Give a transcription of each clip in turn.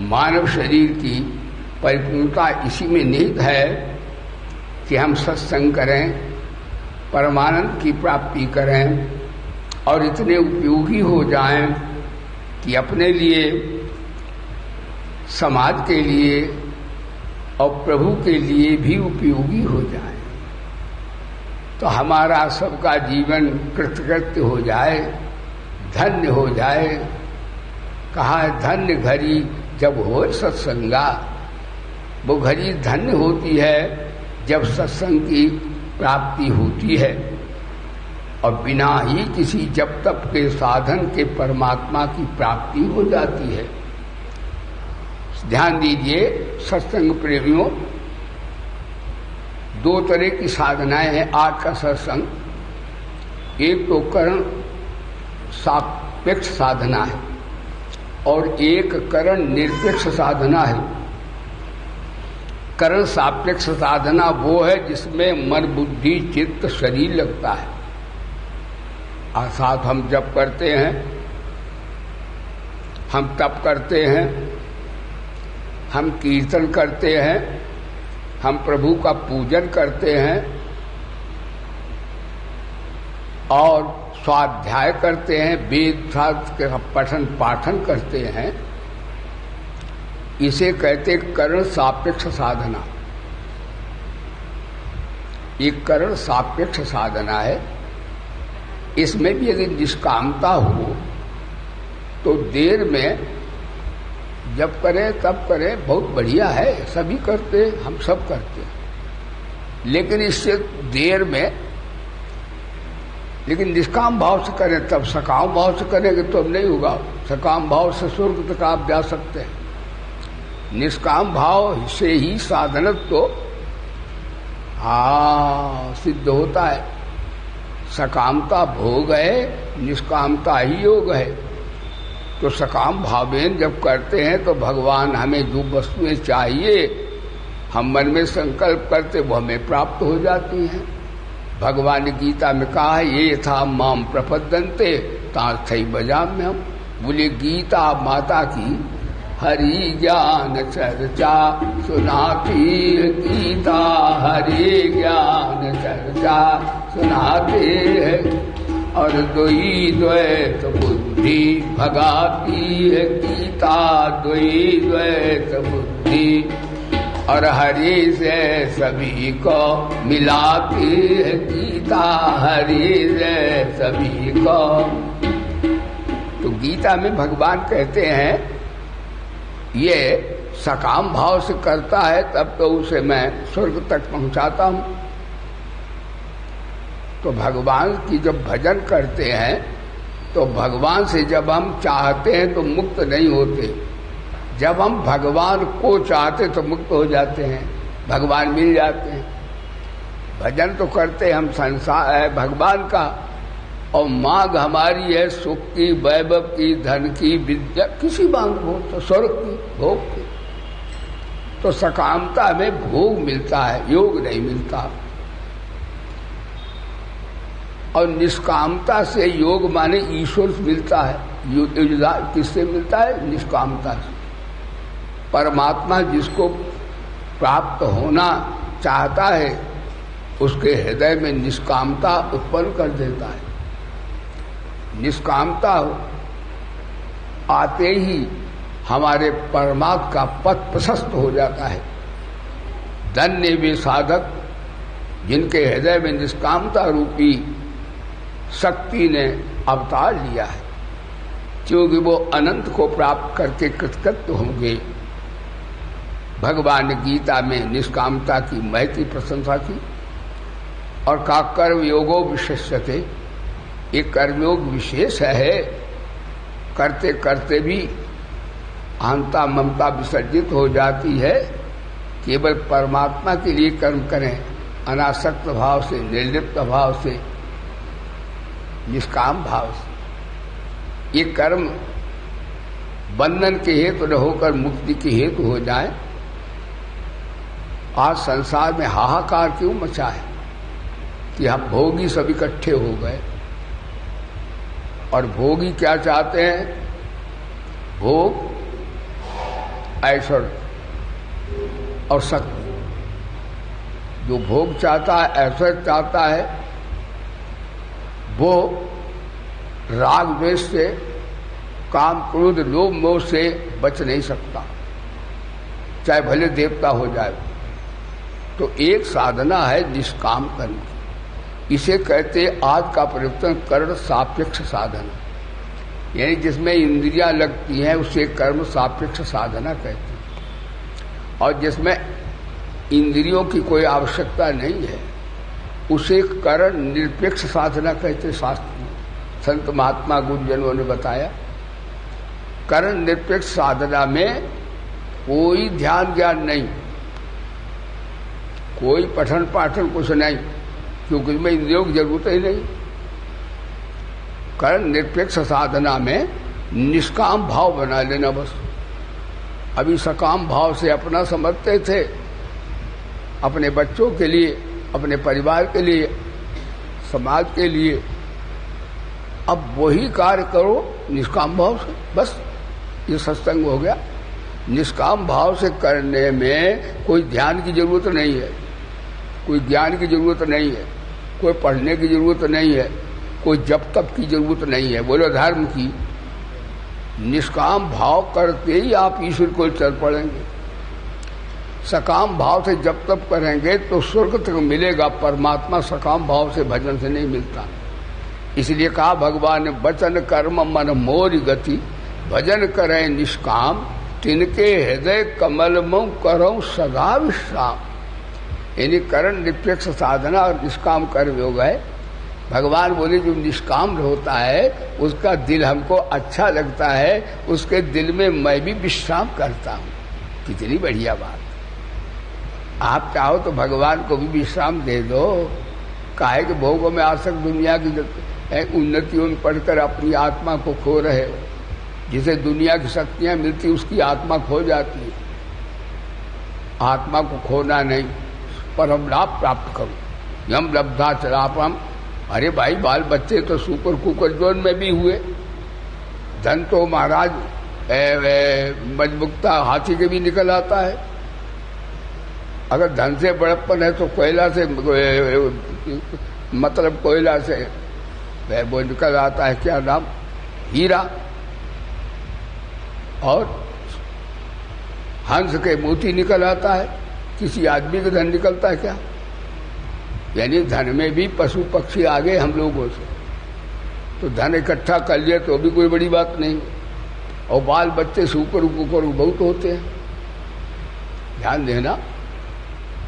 मानव शरीर की परिपूर्णता इसी में निहित है कि हम सत्संग करें, परमानंद की प्राप्ति करें और इतने उपयोगी हो जाएं कि अपने लिए, समाज के लिए और प्रभु के लिए भी उपयोगी हो जाएं। तो हमारा सबका जीवन कृतकृत्य हो जाए, धन्य हो जाए। कहा है धन्य घड़ी जब हो सत्संगा। वो घड़ी धन्य होती है जब सत्संग की प्राप्ति होती है और बिना ही किसी जप तप के साधन के परमात्मा की प्राप्ति हो जाती है। ध्यान दीजिए सत्संग प्रेमियों, दो तरह की साधनाएं हैं आज का सत्संग। एक तो करण सापेक्ष साधना है और एक करण निरपेक्ष साधना है। करण सापेक्ष साधना वो है जिसमें मन बुद्धि चित्त शरीर लगता है। अर्थात हम जप करते हैं, हम तप करते हैं, हम कीर्तन करते हैं, हम प्रभु का पूजन करते हैं और स्वाध्याय करते हैं, वेद शास्त्र का पठन पाठन करते हैं। इसे कहते करण सापेक्ष साधना। ये करण सापेक्ष साधना है। इसमें भी यदि निष्कामता हो तो देर में जब करें तब करें, बहुत बढ़िया है, सभी करते, हम सब करते। लेकिन इससे देर में, लेकिन निष्काम भाव से करें तब, सकाम भाव से करेंगे तो अब नहीं होगा। सकाम भाव से स्वर्ग तक आप जा सकते हैं। निष्काम भाव से ही साधनत्व तो सिद्ध होता है। सकामता भोग है, निष्कामता ही योग है। तो सकाम भावेन जब करते हैं तो भगवान हमें जो वस्तुएं चाहिए हम मन में संकल्प करते वो हमें प्राप्त हो जाती हैं। भगवान ने गीता में कहा है ये था माम प्रपद्यन्ते तार्थई बजाम में। हम बोले गीता माता की हरि ज्ञान चर्चा सुनाती, गीता हरि ज्ञान चर्चा सुनाते हैं और द्वैत द्वैत बुद्धि भगाती है। गीता द्वैत बुद्धि और हरि से सभी को मिलाती है। गीता हरि से सभी को। तो गीता में भगवान कहते हैं ये सकाम भाव से करता है तब तो उसे मैं स्वर्ग तक पहुंचाता हूं। तो भगवान की जब भजन करते हैं तो भगवान से जब हम चाहते हैं तो मुक्त नहीं होते, जब हम भगवान को चाहते तो मुक्त हो जाते हैं, भगवान मिल जाते हैं। भजन तो करते हम संसार है भगवान का और मांग हमारी है सुख की, वैभव की, धन की, विद्या, किसी मांग हो तो स्वर्ग की, भोग की। तो सकामता में भोग मिलता है, योग नहीं मिलता। और निष्कामता से योग माने ईश्वर से मिलता है। किससे मिलता है? निष्कामता से। परमात्मा जिसको प्राप्त होना चाहता है उसके हृदय में निष्कामता उत्पन्न कर देता है। निष्कामता आते ही हमारे परमात्मा का पथ प्रशस्त हो जाता है। धन्य वे साधक जिनके हृदय में निष्कामता रूपी शक्ति ने अवतार लिया है, क्योंकि वो अनंत को प्राप्त करके कृतकृत्य होंगे। भगवान ने गीता में निष्कामता की महती प्रशंसा की और का कर्म योगो विशेष्यते। ये कर्मयोग विशेष है। करते करते भी अहंता ममता विसर्जित हो जाती है। केवल परमात्मा के लिए कर्म करें, अनासक्त भाव से, निर्लिप्त भाव से, निष्काम भाव से। ये कर्म बंधन के हेतु न होकर मुक्ति के हेतु हो जाए। आज संसार में हाहाकार क्यों मचा है कि हम भोगी सब इकट्ठे हो गए और भोगी क्या चाहते हैं? भोग ऐश्वर्य और शक्ति। जो भोग चाहता है, ऐश्वर्य चाहता है, वो राग द्वेष से, काम क्रोध लोभ मोह से बच नहीं सकता, चाहे भले देवता हो जाए। तो एक साधना है निष्काम कर्म की। इसे कहते आज का परिवर्तन कर्ण सापेक्ष साधना, यानी जिसमें इंद्रियां लगती हैं उसे कर्म सापेक्ष साधना कहते हैं, और जिसमें इंद्रियों की कोई आवश्यकता नहीं है उसे कर्ण निरपेक्ष साधना कहते। शास्त्र में संत महात्मा गुरुजनों ने बताया, कर्ण निरपेक्ष साधना में कोई ध्यान ज्ञान नहीं, कोई पठन पाठन कुछ नहीं, क्योंकि इसमें इंद्रियों की जरूरत ही नहीं। कर्ण निरपेक्ष साधना में निष्काम भाव बना लेना बस। अभी सकाम भाव से अपना समझते थे, अपने बच्चों के लिए, अपने परिवार के लिए, समाज के लिए। अब वही कार्य करो निष्काम भाव से, बस ये सत्संग हो गया। निष्काम भाव से करने में कोई ध्यान की जरूरत नहीं है, कोई ज्ञान की जरूरत नहीं है, कोई पढ़ने की जरूरत नहीं है, कोई जप तप की जरूरत नहीं है, बोलो धर्म की। निष्काम भाव करके ही आप ईश्वर को चल पड़ेंगे। सकाम भाव से जब तप करेंगे तो स्वर्ग तक मिलेगा, परमात्मा सकाम भाव से भजन से नहीं मिलता। इसलिए कहा भगवान ने, वचन कर्म मन मोर गति, भजन करें निष्काम, तिनके हृदय कमल मऊ करो सदा विश्राम। यानी कर्ण निरपेक्ष साधना और निष्काम कर्म योग है। भगवान बोले जो निष्काम होता है उसका दिल हमको अच्छा लगता है, उसके दिल में मैं भी विश्राम करता हूँ। कितनी बढ़िया बात। आप चाहो तो भगवान को भी विश्राम दे दो, काहे के भोगों में आसक्त दुनिया की उन्नतियों में पढ़कर अपनी आत्मा को खो रहे हो। जिसे दुनिया की शक्तियां मिलती उसकी आत्मा खो जाती है। आत्मा को खोना नहीं, परम लाभ प्राप्त करो। यम लब्धा चलापम। अरे भाई, बाल बच्चे तो सुपर कुकर जोन में भी हुए। धन तो महाराज मजबूता हाथी के भी निकल आता है। अगर धन से बड़प्पन है तो कोयला से, मतलब कोयला से वो निकल आता है, क्या नाम, हीरा। और हंस के मोती निकल आता है। किसी आदमी का धन निकलता है क्या? यानी धन में भी पशु पक्षी आगे हम लोगों से। तो धन इकट्ठा कर लिया तो भी कोई बड़ी बात नहीं। और बाल बच्चे सुपर कुकर बहुत होते हैं, ध्यान देना।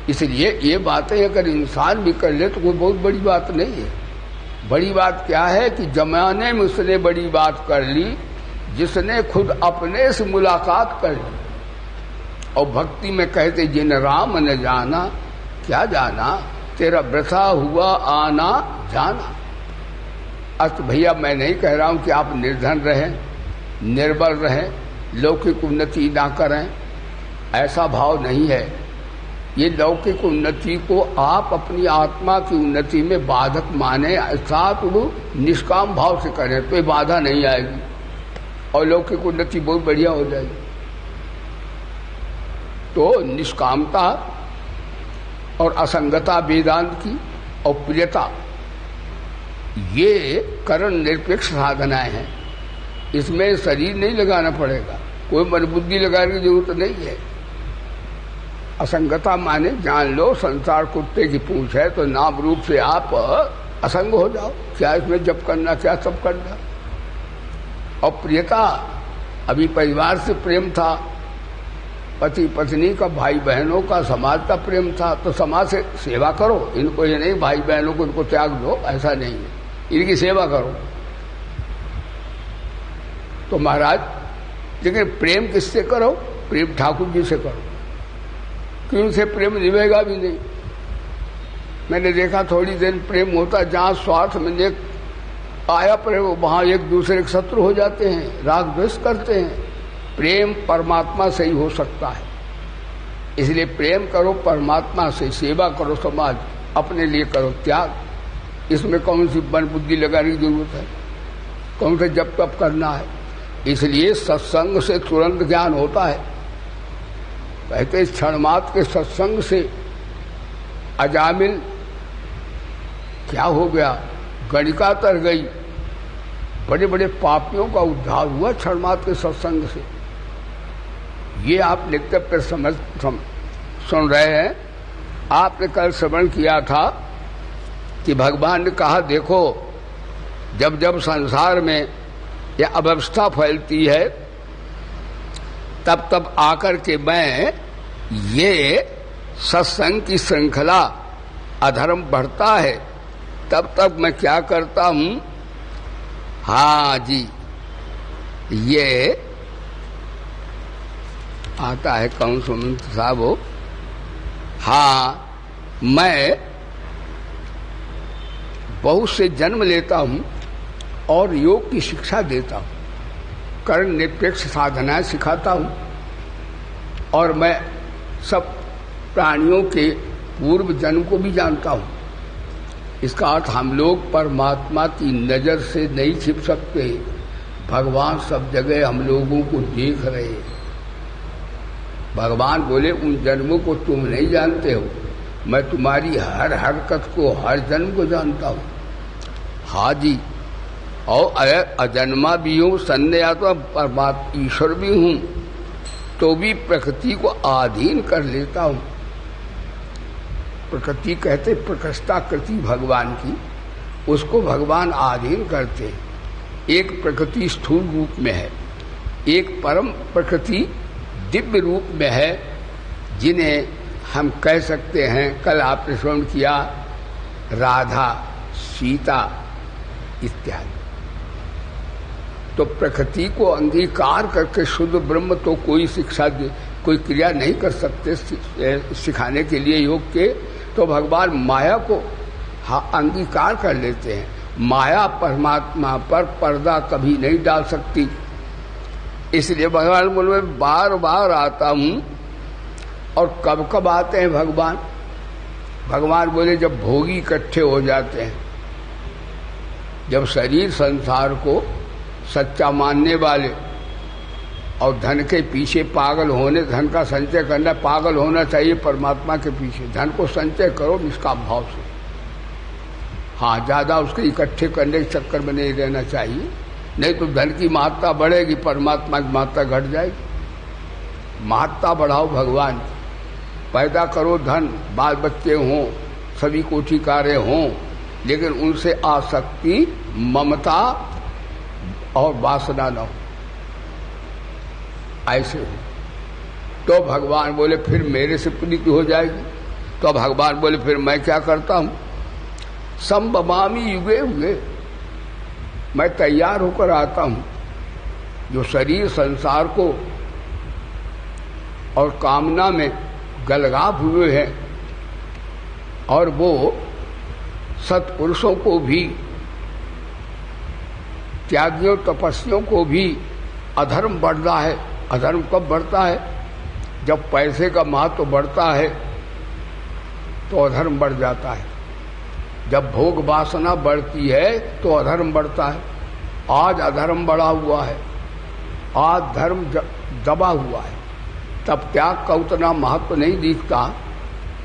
इसलिए ये बातें अगर इंसान भी कर ले तो कोई बहुत बड़ी बात नहीं है। बड़ी बात क्या है कि जमाने में उसने बड़ी बात कर ली जिसने खुद अपने से मुलाकात कर ली। और भक्ति में कहते जिन राम न जाना, क्या जाना, तेरा वृथा हुआ आना जाना। अस्त भैया मैं नहीं कह रहा हूं कि आप निर्धन रहें, निर्बल रहें, लौकिक उन्नति ना करें, ऐसा भाव नहीं है। ये लौकिक उन्नति को आप अपनी आत्मा की उन्नति में बाधक माने, साथ निष्काम भाव से करें तो ये बाधा नहीं आएगी और लौकिक उन्नति बहुत बढ़िया हो जाएगी। तो निष्कामता और असंगता वेदांत की और प्रियता, ये कर्ण निरपेक्ष साधनाएं हैं। इसमें शरीर नहीं लगाना पड़ेगा, कोई मन बुद्धि लगाने की जरूरत नहीं है। असंगता माने जान लो संसार कुत्ते की पूंछ है, तो नाम रूप से आप असंग हो जाओ। क्या इसमें जप करना, क्या सब करना। और प्रियता, अभी परिवार से प्रेम था, पति पत्नी का, भाई बहनों का, समाज का प्रेम था, तो समाज से सेवा करो। इनको ये नहीं भाई बहनों को इनको त्याग दो, ऐसा नहीं है, इनकी सेवा करो। तो महाराज, लेकिन प्रेम किससे करो? प्रेम ठाकुर जी से करो, कि उनसे प्रेम निभेगा भी नहीं। मैंने देखा थोड़ी देर प्रेम होता, जहां स्वार्थ में आया प्रेम, वहां एक दूसरे के शत्रु हो जाते हैं, राग द्वेष करते हैं। प्रेम परमात्मा से ही हो सकता है। इसलिए प्रेम करो परमात्मा से, सेवा करो समाज, अपने लिए करो त्याग। इसमें कौन सी मन बुद्धि लगाने की जरूरत है, कौन से जप तप करना है। इसलिए सत्संग से तुरंत ज्ञान होता है। कहते क्षणमात्र के सत्संग से अजामिल क्या हो गया, गणिका तर गई। बड़े बड़े पापियों का उद्धार हुआ क्षणमात्र के सत्संग से। ये आप लिखते पे सुन रहे हैं। आपने कल श्रवण किया था कि भगवान ने कहा देखो जब जब संसार में यह अव्यवस्था फैलती है तब तब आकर के मैं ये सत्संग की श्रृंखला अधर्म बढ़ता है तब तक मैं क्या करता हूं, हाँ जी ये आता है कौन सुमंत साहब हो, हाँ मैं बहुत से जन्म लेता हूं और योग की शिक्षा देता हूं, कर्ण निरपेक्ष साधनाएं सिखाता हूं और मैं सब प्राणियों के पूर्व जन्म को भी जानता हूं। इसका अर्थ हम लोग परमात्मा की नजर से नहीं छिप सकते। भगवान सब जगह हम लोगों को देख रहे हैं। भगवान बोले उन जन्मों को तुम नहीं जानते हो, मैं तुम्हारी हर हरकत को हर जन्म को जानता हूं। हाँ जी, और अजन्मा भी हूं, संन्यात्मा परमात्मा ईश्वर भी हूं, तो भी प्रकृति को अधीन कर लेता हूं। प्रकृति कहते प्रकृष्टाकृति भगवान की, उसको भगवान अधीन करते हैं। एक प्रकृति स्थूल रूप में है, एक परम प्रकृति दिव्य रूप में है, जिन्हें हम कह सकते हैं, कल आपने श्रवण किया, राधा, सीता इत्यादि। तो प्रकृति को अंगीकार करके शुद्ध ब्रह्म तो कोई शिक्षा कोई क्रिया नहीं कर सकते सिखाने के लिए योग के, तो भगवान माया को अंगीकार कर लेते हैं। माया परमात्मा पर पर्दा कभी नहीं डाल सकती, इसलिए भगवान बोले बार बार आता हूं। और कब कब आते हैं भगवान? भगवान बोले जब भोगी इकट्ठे हो जाते हैं, जब शरीर संसार को सच्चा मानने वाले और धन के पीछे पागल होने, धन का संचय करना, पागल होना चाहिए परमात्मा के पीछे। धन को संचय करो निष्काम भाव से, हाँ ज्यादा उसके इकट्ठे करने के चक्कर में नहीं रहना चाहिए, नहीं तो धन की महत्ता बढ़ेगी, परमात्मा की महत्ता घट जाएगी। महत्ता बढ़ाओ भगवान, पैदा करो धन, बाल बच्चे हों, सभी कोठिकारे हों, लेकिन उनसे आसक्ति, ममता और वासना न हो, ऐसे हो तो भगवान बोले फिर मेरे से प्रीति हो जाएगी। तो भगवान बोले फिर मैं क्या करता हूं, संभवामी युगे युगे, मैं तैयार होकर आता हूं। जो शरीर संसार को और कामना में गलगाव हुए हैं और वो सत्पुरुषों को भी, त्यागियों तपस्वियों को भी अधर्म बढ़ रहा है। अधर्म कब बढ़ता है? जब पैसे का महत्व बढ़ता है तो अधर्म बढ़ जाता है। जब भोग वासना बढ़ती है तो अधर्म बढ़ता है। आज अधर्म बढ़ा हुआ है, आज धर्म दबा हुआ है। तब त्याग का उतना महत्व नहीं दिखता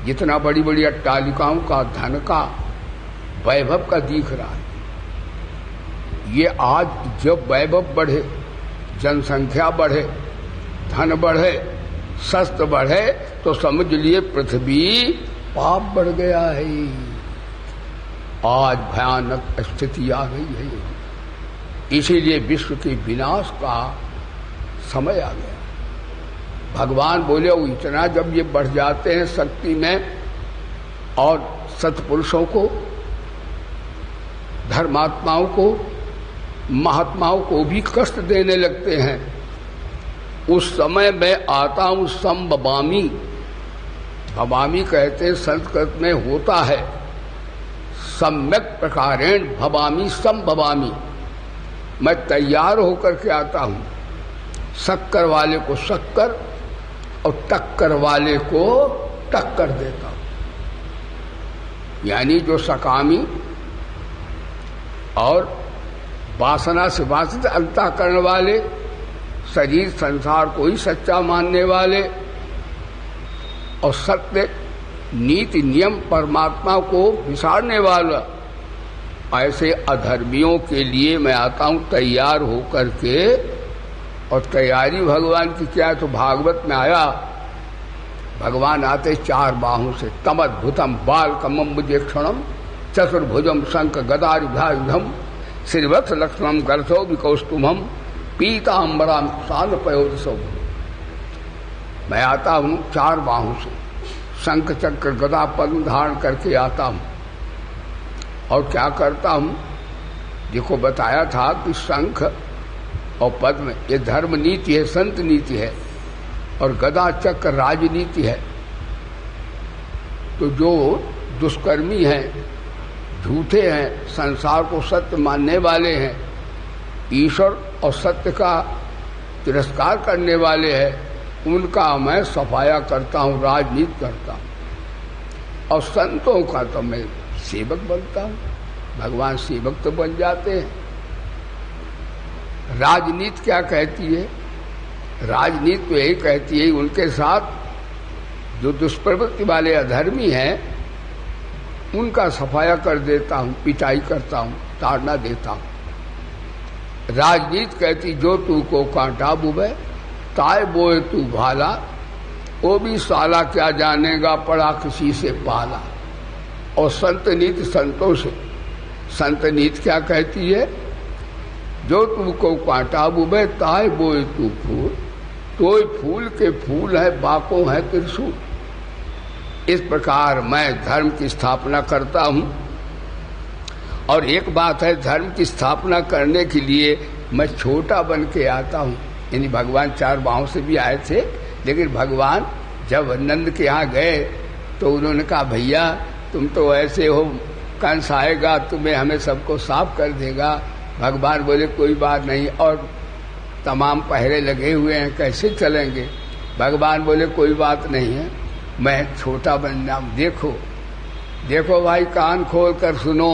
जितना बड़ी बड़ी अट्टालिकाओं का, धन का, वैभव का दिख रहा है। ये आज जब वैभव बढ़े, जनसंख्या बढ़े, धन बढ़े, शस्त्र बढ़े, तो समझ लिए पृथ्वी पाप बढ़ गया है। आज भयानक स्थिति आ गई है, इसीलिए विश्व के विनाश का समय आ गया। भगवान बोले वो इतना जब ये बढ़ जाते हैं शक्ति में और सत्पुरुषों को, धर्मात्माओं को, महात्माओं को भी कष्ट देने लगते हैं, उस समय मैं आता हूं संभवामी। भवामी कहते हैं संस्कृत में होता है सम्यक प्रकारेण भवामी संभवामी, मैं तैयार होकर के आता हूं। शक्कर वाले को शक्कर और टक्कर वाले को टक्कर देता हूं। यानी जो सकामी और वासना से वासित अंतःकरण वाले, शरीर संसार को ही सच्चा मानने वाले और सत्य नीति नियम परमात्मा को विसारने वाला, ऐसे अधर्मियों के लिए मैं आता हूं तैयार होकर के। और तैयारी भगवान की क्या है, तो भागवत में आया भगवान आते 4 बाहों से, तमद्भुतम बालकमं विजेक्षणम चतुर्भुजम शंख गदायुधम श्रीवत्स लक्ष्मणम गर्भो विकौस्तुभम पीताम्बराम साल पयोदसौ। मैं आता हूं 4 बाहों से, शंख चक्र गदा पद्म धारण करके आता हूं। और क्या करता हूं, देखो बताया था कि शंख और पद्म ये धर्म नीति है, संत नीति है, और गदा चक्र राजनीति है। तो जो दुष्कर्मी हैं, झूठे हैं, संसार को सत्य मानने वाले हैं, ईश्वर और सत्य का तिरस्कार करने वाले हैं, उनका मैं सफाया करता हूं, राजनीति करता हूं। और संतों का तो मैं सेवक बनता हूं। भगवान सेवक तो बन जाते हैं। राजनीति क्या कहती है? राजनीति तो यही कहती है उनके साथ जो दुष्प्रवृत्ति वाले अधर्मी हैं उनका सफाया कर देता हूं, पिटाई करता हूं, ताड़ना देता हूं। राजनीति कहती जो तू को कांटा बुबे ताए बोए तू भाला, वो भी साला क्या जानेगा पड़ा किसी से पाला। और संत नीति संतों से, संत नीति क्या कहती है? जो तुमको कांटा बुबे ताए बोए तू फूल, तोय फूल के फूल है बाको है त्रिशूल। इस प्रकार मैं धर्म की स्थापना करता हूं। और एक बात है, धर्म की स्थापना करने के लिए मैं छोटा बन के आता हूं। यानी भगवान 4 बाहों से भी आए थे, लेकिन भगवान जब नंद के यहाँ गए तो उन्होंने कहा भैया तुम तो ऐसे हो, कंस आएगा तुम्हें हमें सबको साफ कर देगा। भगवान बोले कोई बात नहीं, और तमाम पहरे लगे हुए हैं, कैसे चलेंगे? भगवान बोले कोई बात नहीं है, मैं छोटा बन जाऊं। देखो देखो भाई, कान खोल कर सुनो।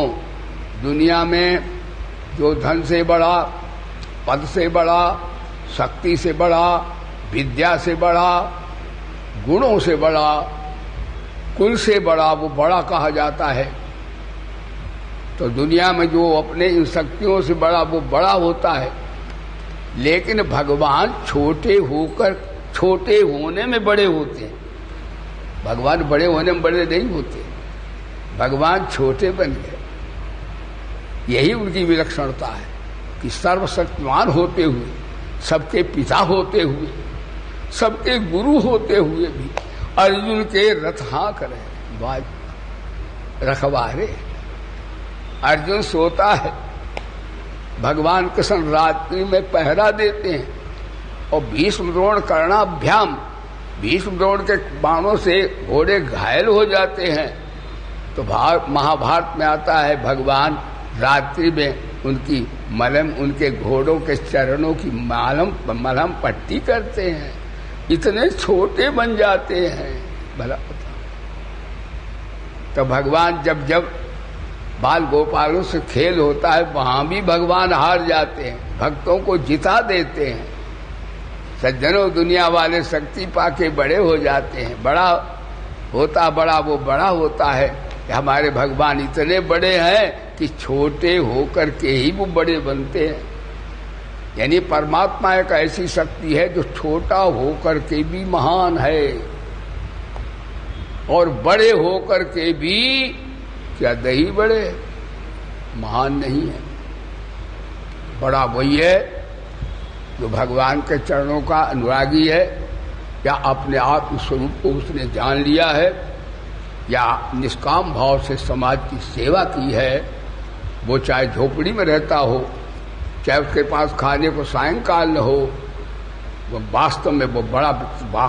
दुनिया में जो धन से बड़ा, पद से बड़ा, शक्ति से बड़ा, विद्या से बड़ा, गुणों से बड़ा, कुल से बड़ा, वो बड़ा कहा जाता है। तो दुनिया में जो अपने इन शक्तियों से बड़ा, वो बड़ा होता है। लेकिन भगवान छोटे होकर, छोटे होने में बड़े होते हैं। भगवान बड़े होने में बड़े नहीं होते, भगवान छोटे बन गए। यही उनकी विलक्षणता है कि सर्वशक्तिमान होते हुए, सबके पिता होते हुए, सबके गुरु होते हुए भी अर्जुन के रथ हाँक रहे, रखवारे। अर्जुन सोता है, भगवान कृष्ण रात्रि में पहरा देते हैं। और भीष्म द्रोण कर्णाभ्याम, भीष्म द्रोण के बाणों से घोड़े घायल हो जाते हैं। तो महाभारत में आता है भगवान रात्रि में उनकी मलहम, उनके घोड़ों के चरणों की मलहम पट्टी करते हैं। इतने छोटे बन जाते हैं, भला पता। तो भगवान जब जब बाल गोपालों से खेल होता है, वहां भी भगवान हार जाते हैं, भक्तों को जिता देते हैं। सज्जनों, दुनिया वाले शक्ति पाके बड़े हो जाते हैं। बड़ा होता बड़ा वो बड़ा होता है। हमारे भगवान इतने बड़े हैं कि छोटे होकर के ही वो बड़े बनते हैं। यानी परमात्मा एक ऐसी शक्ति है जो छोटा होकर के भी महान है, और बड़े होकर के भी क्या दही बड़े महान नहीं है। बड़ा वही है जो भगवान के चरणों का अनुरागी है, या अपने आत्म स्वरूप को उसने जान लिया है, या निष्काम भाव से समाज की सेवा की है। वो चाहे झोपड़ी में रहता हो, चाहे उसके पास खाने को सायंकाल न हो, वो वास्तव में वो बड़ा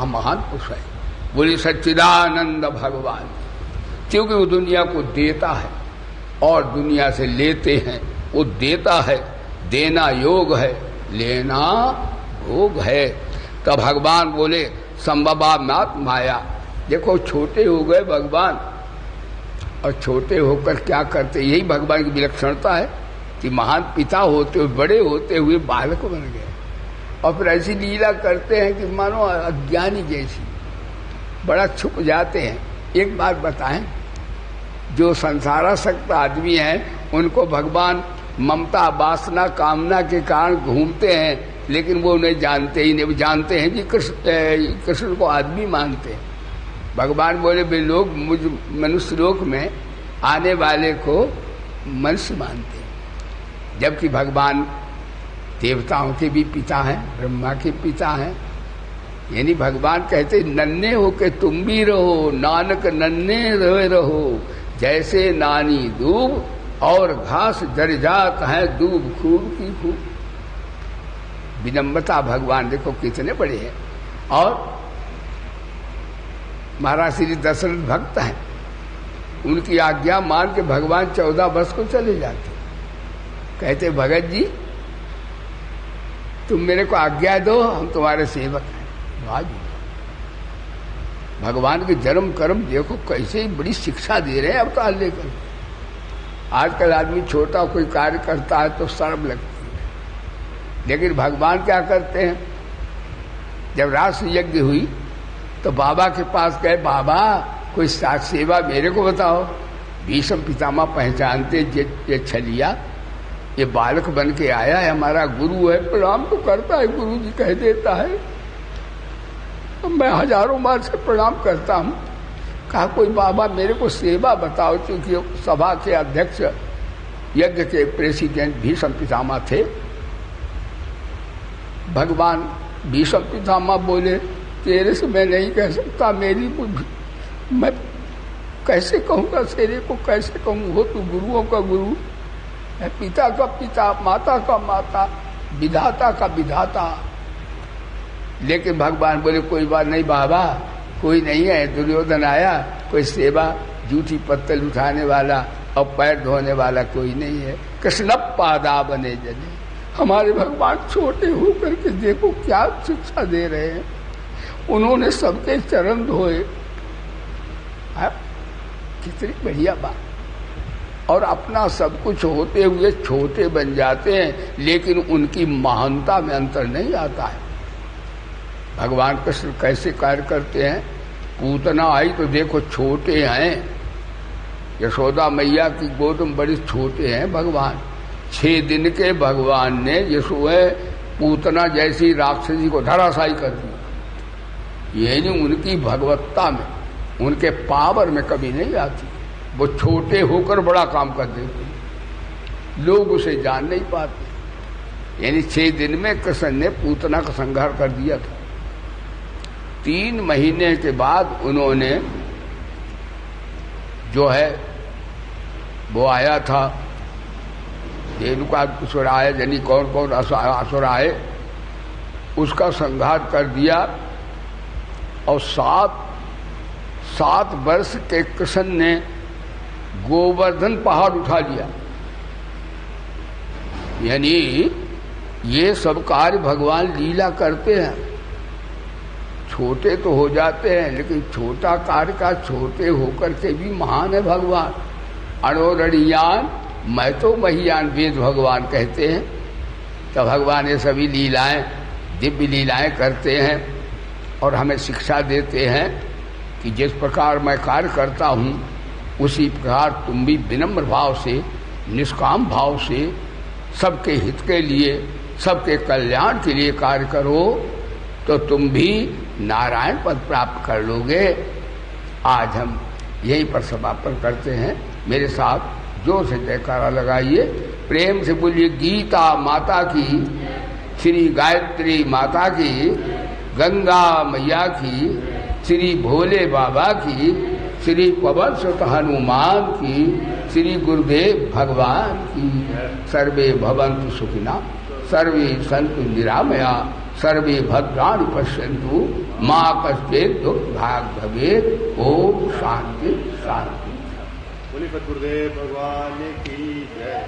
महान पुरुष है। बोली सच्चिदानंद भगवान, क्योंकि वो दुनिया को देता है और दुनिया से लेते हैं। वो देता है, देना योग है, लेना भोग है। तो भगवान बोले संभवा मात माया। देखो छोटे हो गए भगवान, और छोटे होकर क्या करते, यही भगवान की विलक्षणता है कि महान पिता होते हुए, बड़े होते हुए बालक बन गए। और फिर ऐसी लीला करते हैं कि मानो अज्ञानी जैसी। बड़ा छुप जाते हैं। एक बात बताएं, जो संसारासक्त आदमी हैं उनको भगवान ममता वासना कामना के कारण घूमते हैं, लेकिन वो नहीं जानते ही नहीं। वो जानते हैं कि कृष्ण को आदमी मानते हैं। भगवान बोले वे लोग मुझ मनुष्य लोक में आने वाले को मनुष्य मानते हैं, जबकि भगवान देवताओं के भी पिता हैं, ब्रह्मा के पिता हैं। यानी भगवान कहते नन्हे हो के तुम भी रहो, नानक नन्हे रहो, जैसे नानी दूब और घास जर जात है दूब खूब की खूब। विनम्रता भगवान देखो कितने बड़े हैं। और महाराज श्री दशरथ भक्त हैं, उनकी आज्ञा मान के भगवान 14 वर्ष को चले जाते। कहते भगत जी तुम मेरे को आज्ञा दो, हम तुम्हारे सेवक हैं। भगवान के जन्म कर्म देखो कैसे बड़ी शिक्षा दे रहे हैं अवतार लेकर। आजकल आदमी छोटा कोई कार्य करता है तो शर्म लगती है, लेकिन भगवान क्या करते हैं। जब रास यज्ञ हुई तो बाबा के पास गए, बाबा कोई सेवा मेरे को बताओ। भीष्म पितामह पहचानते ये छलिया, ये बालक बन के आया है, हमारा गुरु है, प्रणाम तो करता है, गुरु जी कह देता है, तो मैं हजारों बार से प्रणाम करता हूँ। कहा कोई बाबा मेरे को सेवा बताओ, क्योंकि सभा के अध्यक्ष यज्ञ के प्रेसिडेंट भीष्म पितामह थे। भगवान भीष्म पितामह बोले तेरे से मैं नहीं कह सकता, मेरी मैं कैसे कहूँगा, तेरे को कैसे कहूँ, हो तू गुरुओं का गुरु है, पिता का पिता, माता का माता, विधाता का विधाता। लेकिन भगवान बोले कोई बात नहीं बाबा, कोई नहीं है, दुर्योधन आया, कोई सेवा जूठी पत्तल उठाने वाला और पैर धोने वाला कोई नहीं है। कृष्ण पादा बने जने, हमारे भगवान छोटे होकर के देखो क्या शिक्षा दे रहे हैं। उन्होंने सबके चरण धोए, कितनी बढ़िया बात। और अपना सब कुछ होते हुए छोटे बन जाते हैं, लेकिन उनकी महानता में अंतर नहीं आता है। भगवान कृष्ण कैसे कार्य करते हैं। पूतना आई तो देखो छोटे हैं, यशोदा मैया की गोद में बड़े छोटे हैं भगवान। 6 दिन के भगवान ने यशोए पूतना जैसी राक्षसी को धराशायी कर दिया। ये नहीं उनकी भगवत्ता में, उनके पावर में कभी नहीं आती। वो छोटे होकर बड़ा काम कर देते, लोग उसे जान नहीं पाते। यानी 6 दिन में कृष्ण ने पूतना का संहार कर दिया था। 3 महीने के बाद उन्होंने जो है वो आया था रेणुकासुर आए, यानी कौन कौन असुर आए, उसका संहार कर दिया। और 7 वर्ष के कृष्ण ने गोवर्धन पहाड़ उठा लिया। यानी ये सब कार्य भगवान लीला करते हैं। छोटे तो हो जाते हैं, लेकिन छोटा कार्य का छोटे होकर के भी महान है भगवान। अणोरणियान मैं तो महियान वेद भगवान कहते हैं। तो भगवान ये सभी लीलाएं, दिव्य लीलाएं करते हैं और हमें शिक्षा देते हैं कि जिस प्रकार मैं कार्य करता हूँ उसी प्रकार तुम भी विनम्र भाव से, निष्काम भाव से, सबके हित के लिए, सबके कल्याण के लिए कार्य करो तो तुम भी नारायण पद प्राप्त कर लोगे। आज हम यहीं पर समापन करते हैं। मेरे साथ जोर से जयकारा लगाइए, प्रेम से बोलिए गीता माता की, श्री गायत्री माता की, गंगा मैया की, श्री भोले बाबा की, श्री पवन सुत हनुमान की, श्री गुरुदेव भगवान की। सर्वे भवन्तु सुखिनः, सर्वे सन्तु निरामया, सर्वे भद्राणि पश्यन्तु, मा कश्चित् दुःखभाग् भवेत्। ओम शांति शांति। बोले गुरुदेव भगवान की जय।